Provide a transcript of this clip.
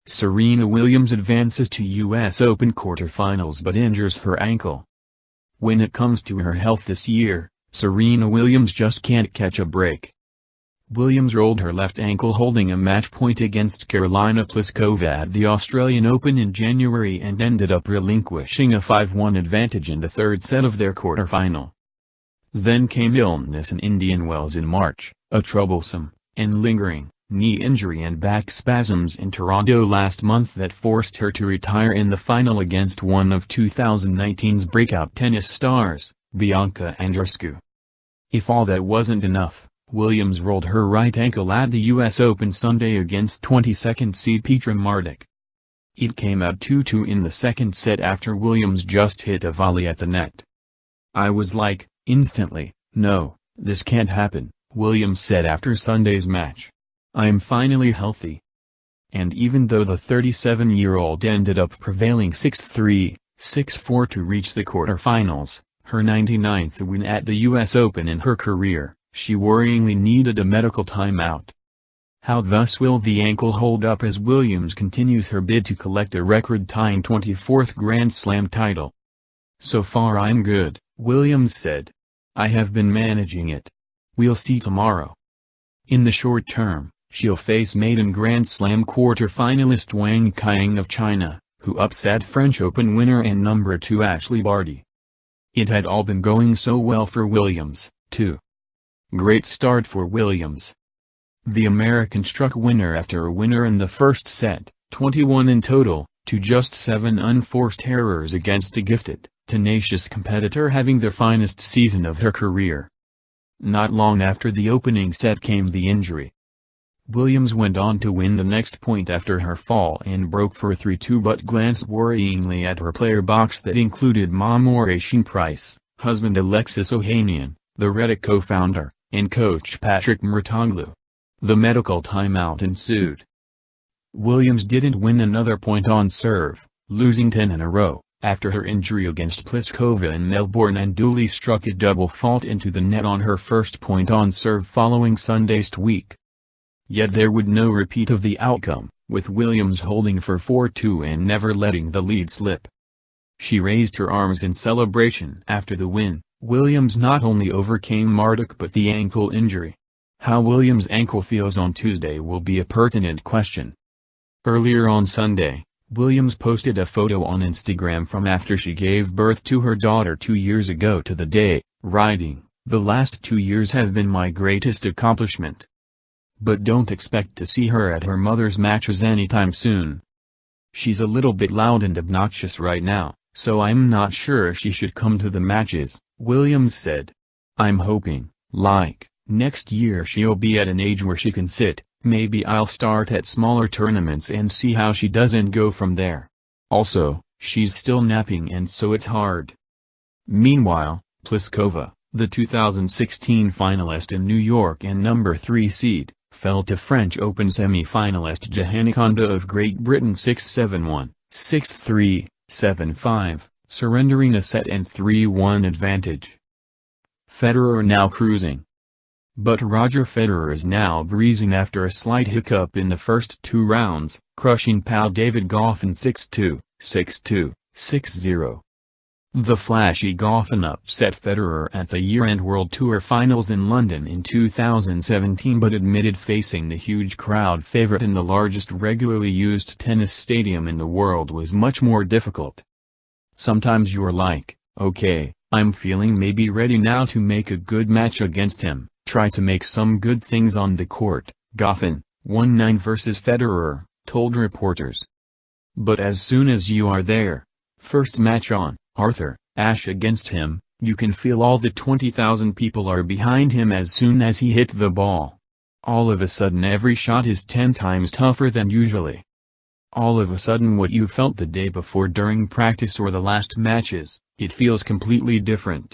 Serena Williams advances to U.S. Open quarterfinals but injures her ankle. When it comes to her health this year, Serena Williams just can't catch a break. Williams rolled her left ankle holding a match point against Karolina Pliskova at the Australian Open in January and ended up relinquishing a 5-1 advantage in the third set of their quarterfinal. Then came illness in Indian Wells in March, a troublesome, and lingering, knee injury and back spasms in Toronto last month that forced her to retire in the final against one of 2019's breakout tennis stars, Bianca Andreescu. If all that wasn't enough, Williams rolled her right ankle at the US Open Sunday against 22nd seed Petra Martic. It came out 2-2 in the second set after Williams just hit a volley at the net. "I was like, instantly, no, this can't happen," Williams said after Sunday's match. "I'm finally healthy." And even though the 37-year-old ended up prevailing 6-3, 6-4 to reach the quarterfinals, her 99th win at the US Open in her career, she worryingly needed a medical timeout. How thus will the ankle hold up as Williams continues her bid to collect a record-tying 24th Grand Slam title? "So far I'm good," Williams said. "I have been managing it. We'll see tomorrow." In the short term, she'll face maiden Grand Slam quarterfinalist Wang Qing of China, who upset French Open winner and number 2 Ashley Barty. It had all been going so well for Williams, too. Great start for Williams. The American struck winner after a winner in the first set, 21 in total, to just 7 unforced errors against a gifted, tenacious competitor having the finest season of her career. Not long after the opening set came the injury. Williams went on to win the next point after her fall and broke for 3-2 but glanced worryingly at her player box that included mom Oration Price, husband Alexis Ohanian, the Reddit co-founder, and coach Patrick Murtoglu. The medical timeout ensued. Williams didn't win another point on serve, losing 10 in a row, after her injury against Pliskova in Melbourne and duly struck a double fault into the net on her first point on serve following Sunday's tweak. Yet there would no repeat of the outcome, with Williams holding for 4-2 and never letting the lead slip. She raised her arms in celebration after the win. Williams not only overcame Martic but the ankle injury. How Williams' ankle feels on Tuesday will be a pertinent question. Earlier on Sunday, Williams posted a photo on Instagram from after she gave birth to her daughter 2 years ago to the day, writing, "The last 2 years have been my greatest accomplishment. But don't expect to see her at her mother's matches anytime soon. She's a little bit loud and obnoxious right now, so I'm not sure she should come to the matches," Williams said. "I'm hoping, like, next year she'll be at an age where she can sit, maybe I'll start at smaller tournaments and see how she does and go from there. Also, she's still napping and so it's hard." Meanwhile, Pliskova, the 2016 finalist in New York and number 3 seed, fell to French Open semi-finalist Johanna Konta of Great Britain 6-7-1, 6-3, 7-5, surrendering a set and 3-1 advantage. Federer now cruising. But Roger Federer is now breezing after a slight hiccup in the first 2 rounds, crushing pal David Goffin 6-2, 6-2, 6-0. The flashy Goffin upset Federer at the year-end World Tour Finals in London in 2017 but admitted facing the huge crowd favorite in the largest regularly used tennis stadium in the world was much more difficult. "Sometimes you're like, okay, I'm feeling maybe ready now to make a good match against him, try to make some good things on the court," Goffin, 1-9 versus Federer, told reporters. "But as soon as you are there, first match on, Arthur Ashe against him, you can feel all the 20,000 people are behind him as soon as he hit the ball. All of a sudden every shot is 10 times tougher than usually. All of a sudden what you felt the day before during practice or the last matches, it feels completely different.